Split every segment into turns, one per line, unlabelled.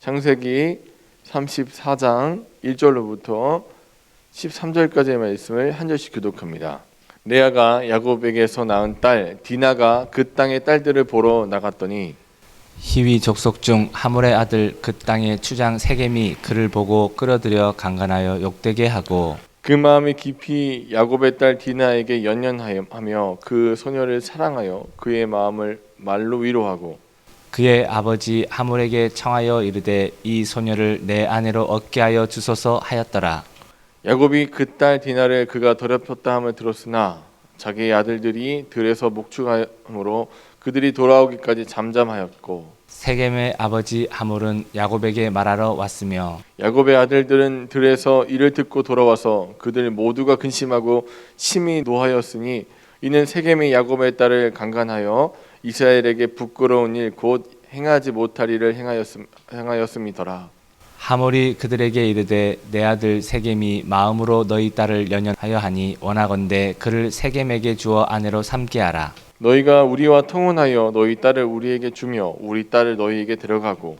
창세기 34장 1절로부터 13절까지의 말씀을 한 절씩 교독합니다. 레아가 야곱에게서 낳은 딸 디나가 그 땅의 딸들을 보러 나갔더니
히위 족속 중 하물의 아들 그 땅의 추장 세겜이 그를 보고 끌어들여 강간하여 욕되게 하고
그 마음이 깊이 야곱의 딸 디나에게 연연하며 그 소녀를 사랑하여 그의 마음을 말로 위로하고
그의 아버지 하물에게 청하여 이르되 이 소녀를 내 아내로 얻게 하여 주소서 하였더라.
야곱이 그 딸 디나를 그가 더럽혔다 함을 들었으나 자기의 아들들이 들에서 목축함으로 그들이 돌아오기까지 잠잠하였고
세겜의 아버지 하물은 야곱에게 말하러 왔으며
야곱의 아들들은 들에서 이를 듣고 돌아와서 그들 모두가 근심하고 심히 노하였으니 이는 세겜이 야곱의 딸을 강간하여 이스라엘에게 부끄러운 일 곧 행하지 못할 일을 행하였음이더라.
하물이 그들에게 이르되 내 아들 세겜이 마음으로 너희 딸을 연연하여 하니 원하건대 그를 세겜에게 주어 아내로 삼게 하라.
너희가 우리와 통혼하여 너희 딸을 우리에게 주며 우리 딸을 너희에게 데려가고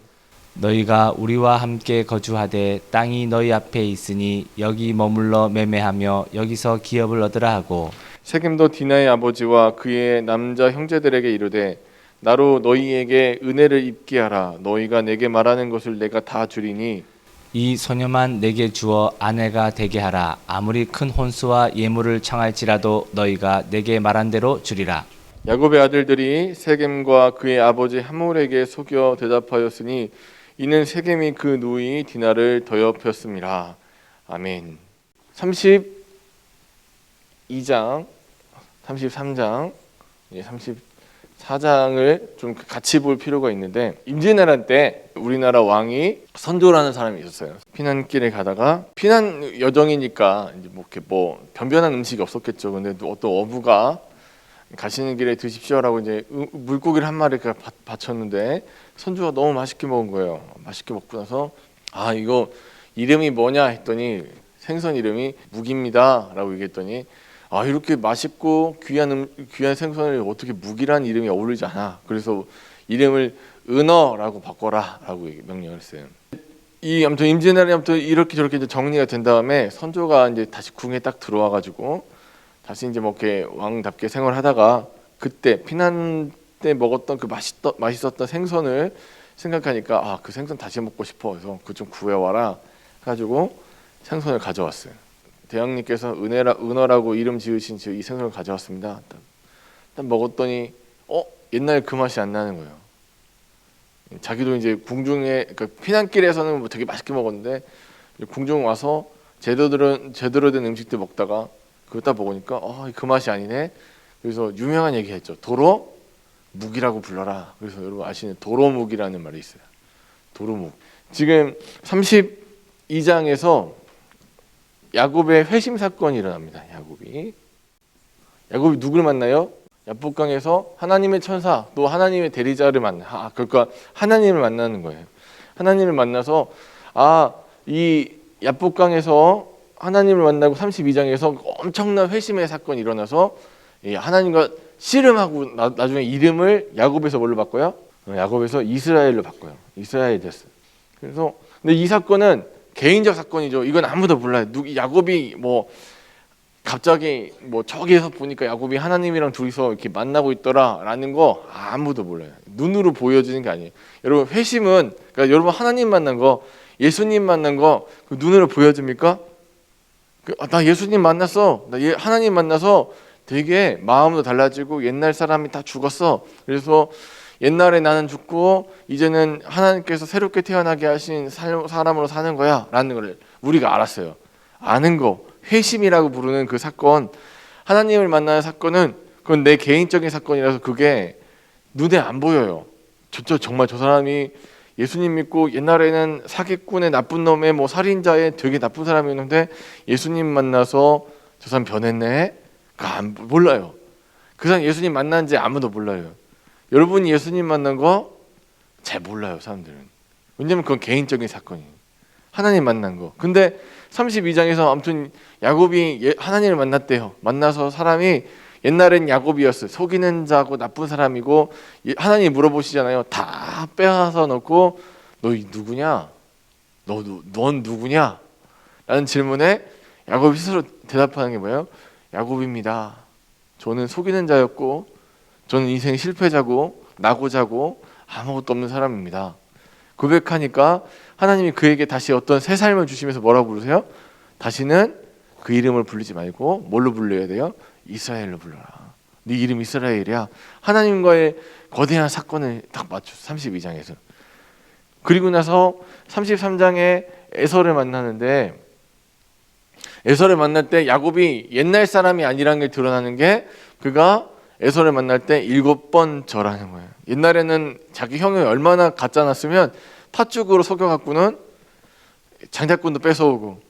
너희가 우리와 함께 거주하되 땅이 너희 앞에 있으니 여기 머물러 매매하며 여기서 기업을 얻으라 하고
세겜도 디나의 아버지와 그의 남자 형제들에게 이르되 나로 너희에게 은혜를 입게 하라. 너희가 내게 말하는 것을 내가 다 주리니
이 소녀만 내게 주어 아내가 되게 하라. 아무리 큰 혼수와 예물을 청할지라도 너희가 내게 말한 대로 주리라.
야곱의 아들들이 세겜과 그의 아버지 하몰에게 속여 대답하였으니 이는 세겜이 그 누이 디나를 더럽혔음이라. 아멘. 32장, 33장, 34장을 좀 같이 볼 필요가 있는데 임진왜란 때 우리나라 왕이 선조라는 사람이 있었어요. 피난길에 가다가 피난 여정이니까 이제 뭐 변변한 음식이 없었겠죠. 근데 어떤 어부가 가시는 길에 드십시오라고 이제 물고기를 한 마리 바쳤는데 선조가 너무 맛있게 먹은 거예요. 맛있게 먹고 나서 아 이거 이름이 뭐냐 했더니 생선 이름이 묵입니다라고 얘기했더니 아 이렇게 맛있고 귀한 생선을 어떻게 묵이란 이름이 어울리지 않아. 그래서 이름을 은어라고 바꿔라라고 명령을 했어요. 아무튼 임진왜란이 아무튼 이렇게 저렇게 이제 정리가 된 다음에 선조가 이제 다시 궁에 딱 들어와 가지고 다시 이제 뭐 이렇게 왕답게 생활하다가 그때 피난 때 먹었던 그 맛있었던 생선을 생각하니까 아 그 생선 다시 먹고 싶어. 그래서 그 좀 구해와라 가지고 생선을 가져왔어요. 대왕님께서 은어라고 이름 지으신 이 생선을 가져왔습니다. 딱 먹었더니 옛날 그 맛이 안 나는 거예요. 자기도 이제 궁중에 그러니까 피난길에서는 뭐 되게 맛있게 먹었는데 궁중 와서 제대로 된 음식들 먹다가 그거 딱 먹으니까 그 맛이 아니네. 그래서 유명한 얘기했죠. 도로 묵이라고 불러라. 그래서 여러분 아시는 도로묵이라는 말이 있어요. 도로묵. 지금 32장에서 야곱의 회심 사건이 일어납니다. 야곱이 누구를 만나요? 야복강에서 하나님의 천사 또 하나님의 대리자를 만나. 그러니까 하나님을 만나는 거예요. 하나님을 만나서 이 야복강에서 하나님을 만나고 32장에서 엄청난 회심의 사건이 일어나서 하나님과 씨름하고 나중에 이름을 야곱에서 뭘로 바꿔요? 야곱에서 이스라엘로 바꿔요. 이스라엘이 됐어요. 그래서 근데 이 사건은 개인적 사건이죠. 이건 아무도 몰라요. 야곱이 뭐 갑자기 뭐 저기에서 보니까 야곱이 하나님이랑 둘이서 이렇게 만나고 있더라라는 거 아무도 몰라요. 눈으로 보여지는 게 아니에요. 여러분 회심은 그러니까 여러분 하나님 만난 거, 예수님 만난 거 그 눈으로 보여집니까? 나 예수님 만났어. 나 하나님 만나서 되게 마음도 달라지고 옛날 사람이 다 죽었어. 그래서 옛날에 나는 죽고 이제는 하나님께서 새롭게 태어나게 하신 사람으로 사는 거야 라는 걸 우리가 알았어요. 아는 거 회심이라고 부르는 그 사건, 하나님을 만나는 사건은 그건 내 개인적인 사건이라서 그게 눈에 안 보여요. 정말 저 사람이 예수님 믿고 옛날에는 사기꾼의 나쁜 놈의 뭐 살인자의 되게 나쁜 사람이었는데 예수님 만나서 저 사람 변했네? 몰라요. 그 사람 예수님 만난지 아무도 몰라요. 여러분이 예수님 만난 거 잘 몰라요, 사람들은. 왜냐면 그건 개인적인 사건이에요. 하나님 만난 거. 근데 32장에서 아무튼 야곱이 하나님을 만났대요. 만나서 사람이 옛날엔 야곱이었어요. 속이는 자고 나쁜 사람이고 하나님이 물어보시잖아요. 다 빼앗아 놓고 너 누구냐? 넌 누구냐? 라는 질문에 야곱이 스스로 대답하는 게 뭐예요? 야곱입니다. 저는 속이는 자였고 저는 인생 실패자고 나고자고 아무것도 없는 사람입니다. 고백하니까 하나님이 그에게 다시 어떤 새 삶을 주시면서 뭐라고 부르세요? 다시는 그 이름을 부르지 말고 뭘로 불러야 돼요? 이스라엘로 불러라. 네 이름 이스라엘이야. 하나님과의 거대한 사건을 딱 맞췄어. 32장에서. 그리고 나서 33장에 에서를 만나는데 에서를 만날 때 야곱이 옛날 사람이 아니라는 게 드러나는 게 그가 에서를 만날 때 7번 절하는 거예요. 옛날에는 자기 형이 얼마나 가짜놨으면 팥죽으로 속여갖고는 장자권도 뺏어오고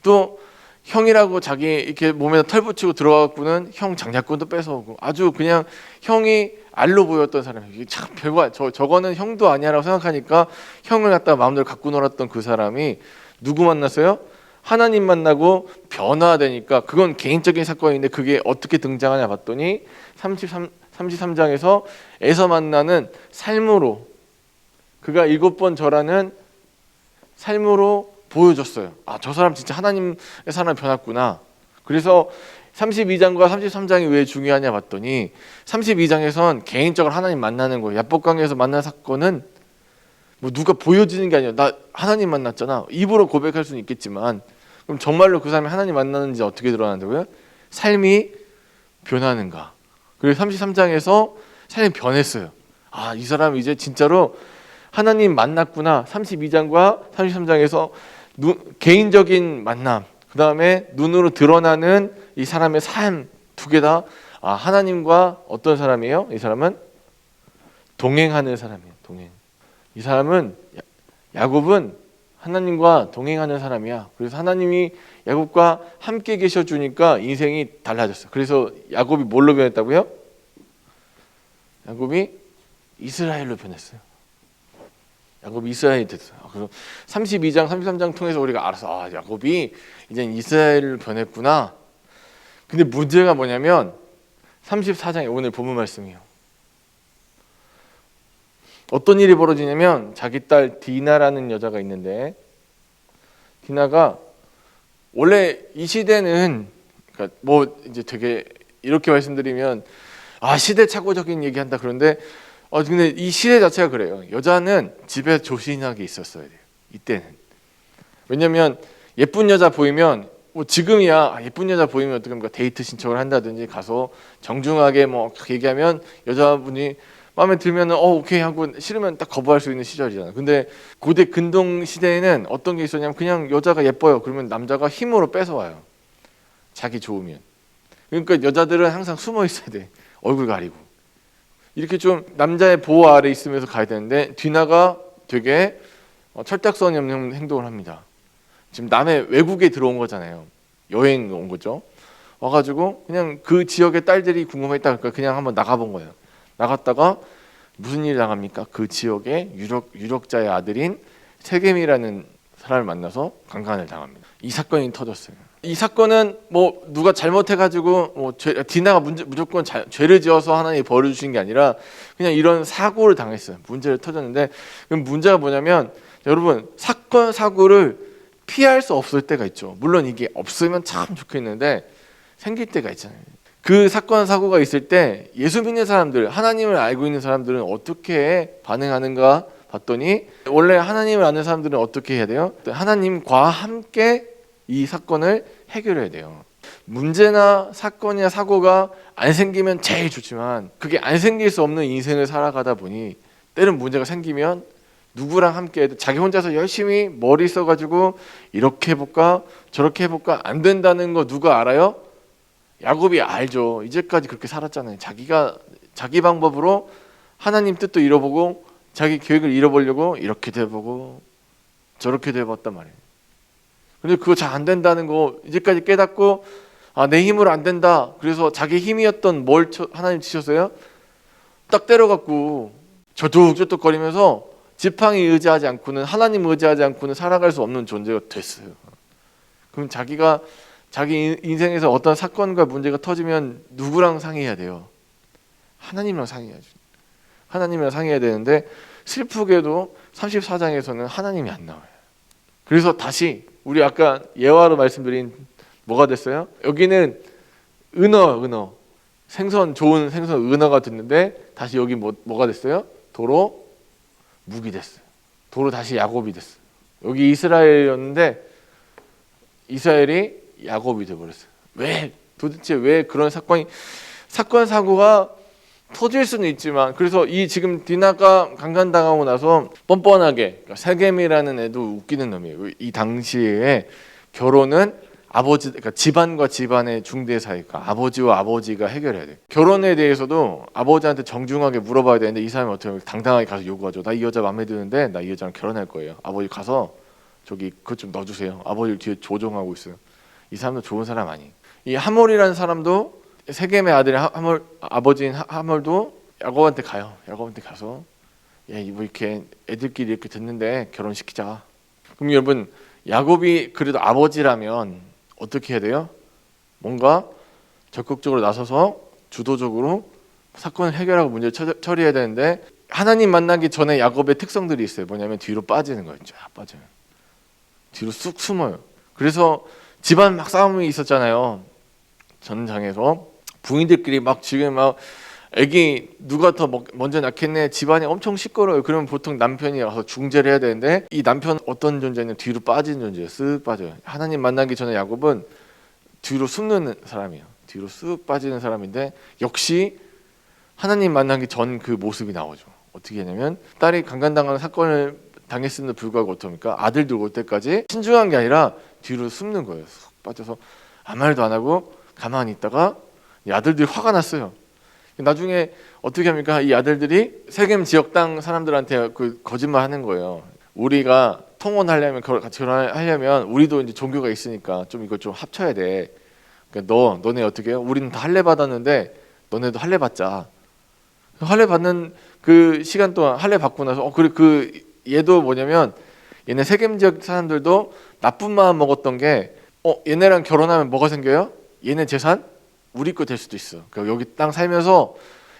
또 형이라고 자기 이렇게 몸에다 털 붙이고 들어가갖고는 형 장자권도 뺏어오고 아주 그냥 형이 알로 보였던 사람이에요. 참 별거 저거는 형도 아니야라고 생각하니까 형을 갖다가 마음대로 갖고 놀았던 그 사람이 누구 만났어요? 하나님 만나고 변화되니까 그건 개인적인 사건인데 그게 어떻게 등장하냐 봤더니 33장에서 에서 만나는 삶으로 그가 7번 절하는 삶으로 보여줬어요. 아, 저 사람 진짜 하나님의 사람이 변했구나. 그래서 32장과 33장이 왜 중요하냐 봤더니 32장에선 개인적으로 하나님 만나는 거예요. 야복강에서 만난 사건은 뭐 누가 보여지는 게 아니라 나 하나님 만났잖아. 입으로 고백할 수는 있겠지만 그럼 정말로 그 사람이 하나님 만나는지 어떻게 드러난다고요? 삶이 변하는가. 그리고 33장에서 삶이 변했어요. 아, 이 사람 이제 진짜로 하나님 만났구나. 32장과 33장에서 개인적인 만남, 그 다음에 눈으로 드러나는 이 사람의 삶 두 개 다 하나님과 어떤 사람이에요? 이 사람은 동행하는 사람이에요. 동행. 이 사람은 야곱은 하나님과 동행하는 사람이야. 그래서 하나님이 야곱과 함께 계셔주니까 인생이 달라졌어. 그래서 야곱이 뭘로 변했다고요? 야곱이 이스라엘로 변했어요. 야곱이 이스라엘이 됐어요. 그래서 32장, 33장 통해서 우리가 알아서 야곱이 이제 이스라엘을 변했구나. 근데 문제가 뭐냐면 34장에 오늘 본문 말씀이에요. 어떤 일이 벌어지냐면 자기 딸 디나라는 여자가 있는데 디나가 원래 이 시대는 그러니까 뭐 이제 되게 이렇게 말씀드리면 시대착오적인 얘기한다 그런데 근데 이 시대 자체가 그래요. 여자는 집에 조신하게 있었어야 돼요. 이때는. 왜냐면 예쁜 여자 보이면 뭐 지금이야 예쁜 여자 보이면 어떻게 합니까? 데이트 신청을 한다든지 가서 정중하게 뭐 얘기하면 여자분이 마음에 들면 오케이 하고 싫으면 딱 거부할 수 있는 시절이잖아. 근데 고대 근동 시대에는 어떤 게 있었냐면 그냥 여자가 예뻐요. 그러면 남자가 힘으로 뺏어와요. 자기 좋으면. 그러니까 여자들은 항상 숨어 있어야 돼. 얼굴 가리고. 이렇게 좀 남자의 보호 아래 있으면서 가야 되는데 디나가 되게 철딱선이 없는 행동을 합니다. 지금 남의 외국에 들어온 거잖아요. 여행 온 거죠. 와가지고 그냥 그 지역의 딸들이 궁금했다 그러니까 그냥 한번 나가본 거예요. 나갔다가 무슨 일이 나갑니까? 그 지역의 유력자의 아들인 세겜이라는 사람을 만나서 강간을 당합니다. 이 사건이 터졌어요. 이 사건은 뭐 누가 잘못해가지고 뭐 디나가 무조건 죄를 지어서 하나님이 벌을 주신 게 아니라 그냥 이런 사고를 당했어요. 문제를 터졌는데 그럼 문제가 뭐냐면 여러분 사건 사고를 피할 수 없을 때가 있죠. 물론 이게 없으면 참 좋겠는데 생길 때가 있잖아요. 그 사건 사고가 있을 때 예수 믿는 사람들, 하나님을 알고 있는 사람들은 어떻게 반응하는가 봤더니 원래 하나님을 아는 사람들은 어떻게 해야 돼요? 하나님과 함께 이 사건을 해결해야 돼요. 문제나 사건이나 사고가 안 생기면 제일 좋지만 그게 안 생길 수 없는 인생을 살아가다 보니 때론 문제가 생기면 누구랑 함께 해도 자기 혼자서 열심히 머리 써가지고 이렇게 해볼까 저렇게 해볼까 안 된다는 거 누가 알아요? 야곱이 알죠. 이제까지 그렇게 살았잖아요. 자기 방법으로 하나님 뜻도 잃어보고 자기 계획을 잃어보려고 이렇게도 해보고 저렇게도 해봤단 말이에요. 근데 그거 잘 안 된다는 거 이제까지 깨닫고 내 힘으로 안 된다. 그래서 자기 힘이었던 뭘 하나님 치셨어요? 딱 때려갖고 저뚝저뚝거리면서 지팡이 의지하지 않고는 하나님 의지하지 않고는 살아갈 수 없는 존재가 됐어요. 그럼 자기가 자기 인생에서 어떤 사건과 문제가 터지면 누구랑 상의해야 돼요? 하나님이랑 상의해야죠. 하나님이랑 상의해야 되는데 슬프게도 34장에서는 하나님이 안 나와요. 그래서 다시 우리 아까 예화로 말씀드린 뭐가 됐어요? 여기는 은어 생선, 좋은 생선 은어가 됐는데 다시 여기 뭐가 됐어요? 도로 묵이 됐어요. 도로 다시 야곱이 됐어요. 여기 이스라엘이었는데 이스라엘이 야곱이 돼버렸어요. 왜? 도대체 왜 그런 사건 사고가 터질 수는 있지만, 그래서 이 지금 디나가 강간당하고 나서 뻔뻔하게, 그러니까 세겜이라는 애도 웃기는 놈이에요. 이 당시에 결혼은 아버지, 그러니까 집안과 집안의 중대 사이가 아버지와 아버지가 해결해야 돼. 결혼에 대해서도 아버지한테 정중하게 물어봐야 되는데 이 사람이 어떻게 당당하게 가서 요구하죠. 나 이 여자 마음에 드는데 나 이 여자랑 결혼할 거예요. 아버지 가서 저기 그것 좀 넣어주세요. 아버지를 뒤에 조종하고 있어요. 이 사람도 좋은 사람 아니. 이 하몰이라는 사람도 세겜의 아들인 하몰, 아버지인 하몰도 야곱한테 가요. 야곱한테 가서 뭐 이렇게 애들끼리 이렇게 됐는데 결혼시키자. 그럼 여러분, 야곱이 그래도 아버지라면 어떻게 해야 돼요? 뭔가 적극적으로 나서서 주도적으로 사건을 해결하고 문제를 처리해야 되는데, 하나님 만나기 전에 야곱의 특성들이 있어요. 뭐냐면 뒤로 빠지는 거예요. 쫙 빠져요. 뒤로 쑥 숨어요. 그래서 집안 막 싸움이 있었잖아요. 전장에서 부인들끼리 막 지금 막 애기 누가 더 먼저 낳겠네, 집안이 엄청 시끄러워요. 그러면 보통 남편이 와서 중재를 해야 되는데, 이 남편 어떤 존재는 뒤로 빠지는 존재예요. 쓱 빠져요. 하나님 만나기 전에 야곱은 뒤로 숨는 사람이에요. 뒤로 쓱 빠지는 사람인데, 역시 하나님 만나기 전 그 모습이 나오죠. 어떻게 하냐면, 딸이 강간당하는 사건을 당했음에도 불구하고 어떻습니까? 아들들 올 때까지 신중한 게 아니라 뒤로 숨는 거예요. 쑥 빠져서 아무 말도 안 하고 가만히 있다가 이 아들들이 화가 났어요. 나중에 어떻게 합니까? 이 아들들이 세겜 지역 땅 사람들한테 그 거짓말 하는 거예요. 우리가 통혼하려면, 같이 결혼하려면 우리도 이제 종교가 있으니까 좀 이거 좀 합쳐야 돼. 그러니까 너네 어떻게 해요? 우리는 다 할례 받았는데 너네도 할례 받자. 할례 받는 그 시간 동안 할례 받고 나서 그래, 그 얘도 뭐냐면, 얘네 세겜 지역 사람들도 나쁜 마음 먹었던 게 얘네랑 결혼하면 뭐가 생겨요? 얘네 재산 우리 거 될 수도 있어. 그러니까 여기 땅 살면서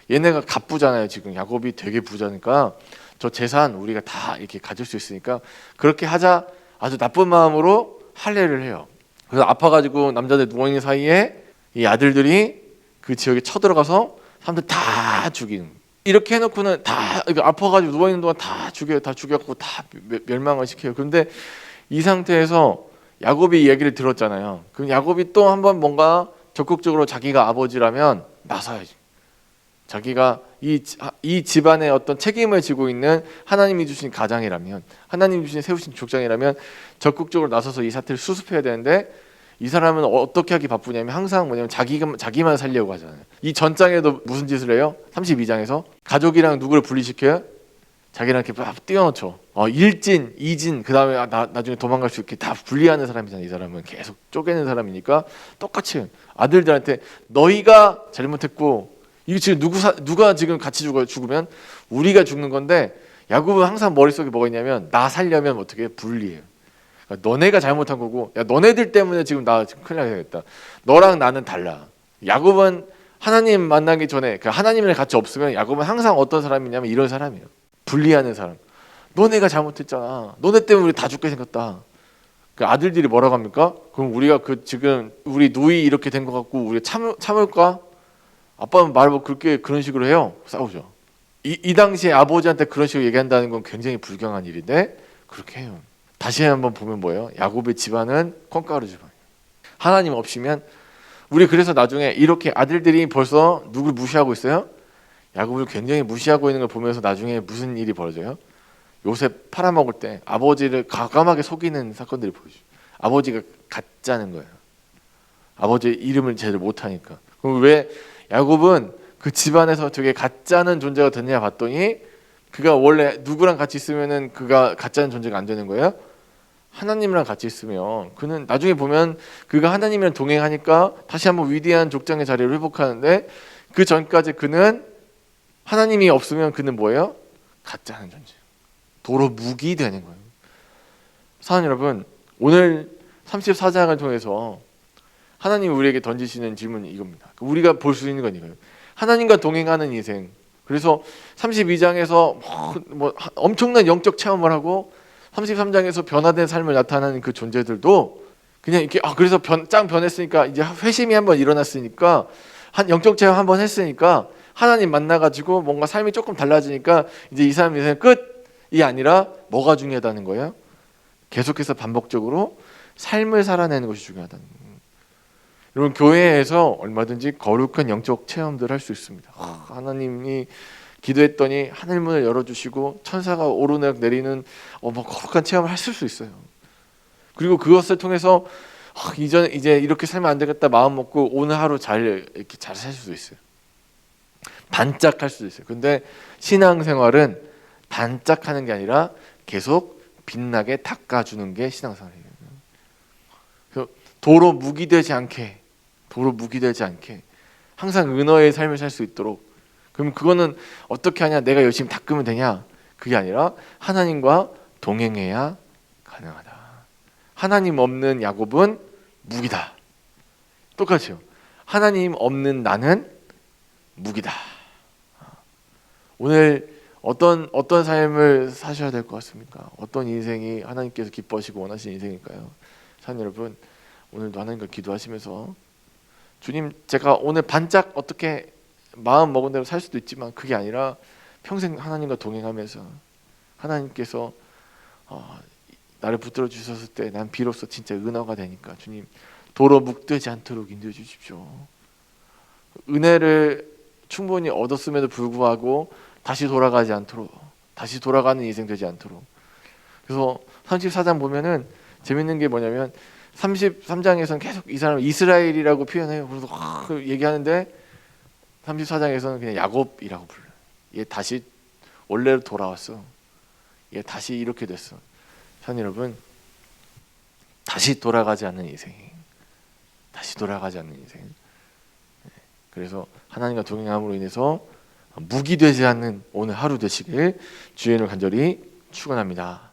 얘네가 갑부잖아요. 지금 야곱이 되게 부자니까 저 재산 우리가 다 이렇게 가질 수 있으니까 그렇게 하자. 아주 나쁜 마음으로 할례를 해요. 그래서 아파가지고 남자들 누워있는 사이에 이 아들들이 그 지역에 쳐들어가서 사람들 다 죽이는. 이렇게 해놓고는 다 아파가지고 누워있는 동안 다 죽여요. 다 죽여갖고 다 멸망을 시켜요. 그런데 이 상태에서 야곱이 이 얘기를 들었잖아요. 그럼 야곱이 또 한번 뭔가 적극적으로 자기가 아버지라면 나서야지. 자기가 이 집안의 어떤 책임을 지고 있는 하나님이 주신 가장이라면, 하나님이 주신 세우신 족장이라면 적극적으로 나서서 이 사태를 수습해야 되는데, 이 사람은 어떻게 하기 바쁘냐면 항상 뭐냐면 자기만 살려고 하잖아요. 이 전장에도 무슨 짓을 해요? 32장에서 가족이랑 누구를 분리시켜요? 자기랑 이렇게 막 띄워놓죠. 일진, 이진, 그 다음에 나중에 도망갈 수 있게 다 분리하는 사람이잖아요. 이 사람은 계속 쪼개는 사람이니까 똑같이 아들들한테 너희가 잘못했고, 이거 지금 누가 지금 같이 죽으면 우리가 죽는 건데, 야곱은 항상 머릿속에 뭐가 있냐면 나 살려면 어떻게 분리해요. 그러니까 너네가 잘못한 거고, 야 너네들 때문에 지금 나 지금 큰일 나겠다. 너랑 나는 달라. 야곱은 하나님 만나기 전에, 그 하나님이랑 같이 없으면 야곱은 항상 어떤 사람이냐면 이런 사람이에요. 분리하는 사람. 너네가 잘못했잖아. 너네 때문에 우리 다 죽게 생겼다. 그 아들들이 뭐라고 합니까? 그럼 우리가 지금 우리 누이 이렇게 된 것 같고 우리 참을까? 아빠는 말을 그런 식으로 해요. 싸우죠. 이 당시에 아버지한테 그런 식으로 얘기한다는 건 굉장히 불경한 일인데 그렇게 해요. 다시 한번 보면 뭐예요? 야곱의 집안은 콩가루 집안이에요. 하나님 없이면 우리 그래서 나중에 이렇게 아들들이 벌써 누굴 무시하고 있어요? 야곱을 굉장히 무시하고 있는 걸 보면서 나중에 무슨 일이 벌어져요? 요셉 팔아먹을 때 아버지를 과감하게 속이는 사건들이 보여줘요. 아버지가 가짜는 거예요. 아버지의 이름을 제대로 못하니까. 그럼 왜 야곱은 그 집안에서 되게 가짜는 존재가 됐냐 봤더니, 그가 원래 누구랑 같이 있으면은 그가 가짜는 존재가 안 되는 거예요. 하나님이랑 같이 있으면 그는 나중에 보면 그가 하나님이랑 동행하니까 다시 한번 위대한 족장의 자리를 회복하는데, 그 전까지 그는 하나님이 없으면 그는 뭐예요? 가짜는 존재. 도로 묵이 되는 거예요. 사랑하는 여러분, 오늘 34장을 통해서 하나님이 우리에게 던지시는 질문이 이겁니다. 우리가 볼 수 있는 건 이거예요. 하나님과 동행하는 인생, 그래서 32장에서 뭐 엄청난 영적 체험을 하고 33장에서 변화된 삶을 나타내는 그 존재들도 그냥 이렇게 그래서 짱 변했으니까 이제 회심이 한번 일어났으니까 한 영적 체험 한번 했으니까 하나님 만나가지고 뭔가 삶이 조금 달라지니까 이제 이 사람 인생 끝이 아니라 뭐가 중요하다는 거예요? 계속해서 반복적으로 삶을 살아내는 것이 중요하다는 거예요. 여러분 교회에서 얼마든지 거룩한 영적 체험들 할 수 있습니다. 하나님이 기도했더니 하늘 문을 열어주시고 천사가 오르락 내리는 뭐 거룩한 체험을 하실 수 있어요. 그리고 그것을 통해서 이제 이렇게 살면 안 되겠다 마음 먹고 오늘 하루 이렇게 잘 살 수도 있어요. 반짝할 수도 있어요. 근데 신앙생활은 반짝하는 게 아니라 계속 빛나게 닦아주는 게 신앙생활이에요. 그래서 도로 무기되지 않게 항상 은혜의 삶을 살 수 있도록. 그럼 그거는 어떻게 하냐? 내가 열심히 닦으면 되냐? 그게 아니라 하나님과 동행해야 가능하다. 하나님 없는 야곱은 무기다. 똑같죠. 하나님 없는 나는 무기다. 오늘 어떤 삶을 사셔야 될 것 같습니까? 어떤 인생이 하나님께서 기뻐하시고 원하시는 인생일까요? 사랑하는 여러분, 오늘도 하나님과 기도하시면서 주님, 제가 오늘 반짝 어떻게 마음 먹은 대로 살 수도 있지만 그게 아니라 평생 하나님과 동행하면서 하나님께서 나를 붙들어 주셨을 때 난 비로소 진짜 은혜가 되니까 주님 도로 묵되지 않도록 인도해 주십시오. 은혜를 충분히 얻었음에도 불구하고 다시 돌아가지 않도록, 다시 돌아가는 인생 되지 않도록. 그래서 34장 보면은 재밌는 게 뭐냐면 33장에서는 계속 이 사람 이스라엘이라고 표현해요. 그래서 얘기하는데 34장에서는 그냥 야곱이라고 불러요. 얘 다시 원래로 돌아왔어. 얘 다시 이렇게 됐어. 선 여러분, 다시 돌아가지 않는 인생. 그래서 하나님과 동행함으로 인해서 무기되지 않는 오늘 하루 되시길 주의 이름으로 간절히 축원합니다.